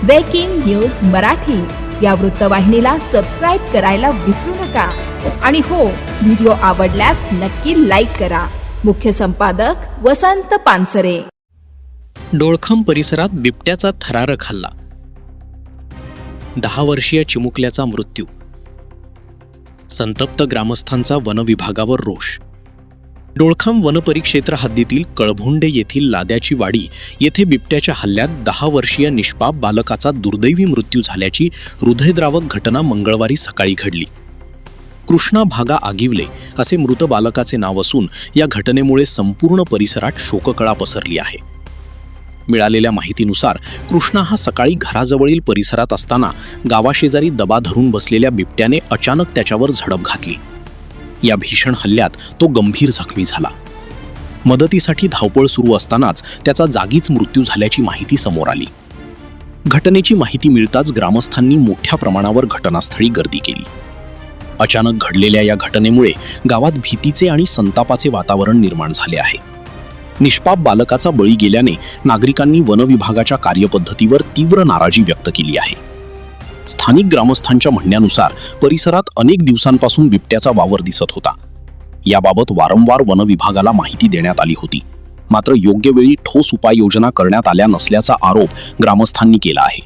Breaking news Marathi या वृत्तवाहिनीला subscribe करायला विसरू नका आणि हो, व्हिडिओ आवडल्यास नक्की लाईक करा. मुख्य संपादक वसंत पानसरे. डोळखाम परिसरात बिबट्याचा थरारक हल्ला. 10 वर्षीय चिमुकल्याचा मृत्यू. संतप्त ग्रामस्थांचा वनविभागावर रोष. डोळखाम वनपरिक्षेत्र हद्दीतील कळभोंडे येथील लाद्याची वाडी येथे बिबट्याच्या हल्ल्यात 10 वर्षीय निष्पाप बालकाचा दुर्दैवी मृत्यू झाल्याची हृदयद्रावक घटना मंगळवारी सकाळी घडली. कृष्णा भागा आगिवले असे मृत बालकाचे नाव असून या घटनेमुळे संपूर्ण परिसरात शोककळा पसरली आहे. मिळालेल्या माहितीनुसार कृष्णा हा सकाळी घराजवळील परिसरात असताना गावाशेजारी दबा धरून बसलेल्या बिबट्याने अचानक त्याच्यावर झडप घातली. या भीषण हल्ल्यात तो गंभीर जखमी झाला. मदतीसाठी धावपळ सुरू असतानाच त्याचा जागीच मृत्यू झाल्याची माहिती समोर आली. घटनेची माहिती मिळताच ग्रामस्थांनी मोठ्या प्रमाणावर घटनास्थळी गर्दी केली. अचानक घडलेल्या या घटनेमुळे गावात भीतीचे आणि संतापाचे वातावरण निर्माण झाले आहे. निष्पाप बालकाचा बळी गेल्याने नागरिकांनी वनविभागाच्या कार्यपद्धतीवर तीव्र नाराजी व्यक्त केली आहे. स्थानिक ग्रामस्थांच्या म्हणण्यानुसार परिसरात अनेक दिवसांपासून बिबट्याचा वावर दिसत होता. याबाबत वारंवार वनविभागाला माहिती देण्यात आली होती, मात्र योग्य वेळी ठोस उपाययोजना करण्यात आल्या नसल्याचा आरोप ग्रामस्थांनी केला आहे.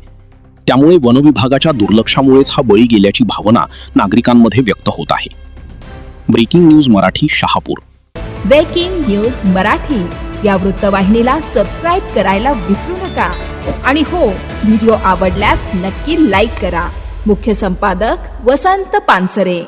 त्यामुळे वनविभागाच्या दुर्लक्षामुळेच हा बळी गेल्याची भावना नागरिकांमध्ये व्यक्त होत आहे. Breaking news Marathi, Shahapur. Breaking news Marathi या वृत्तवाहिनीला सबस्क्राईब करायला विसरू नका आणि हो, व्हिडिओ आवडल्यास नक्की लाईक करा. मुख्य संपादक वसंत पानसरे.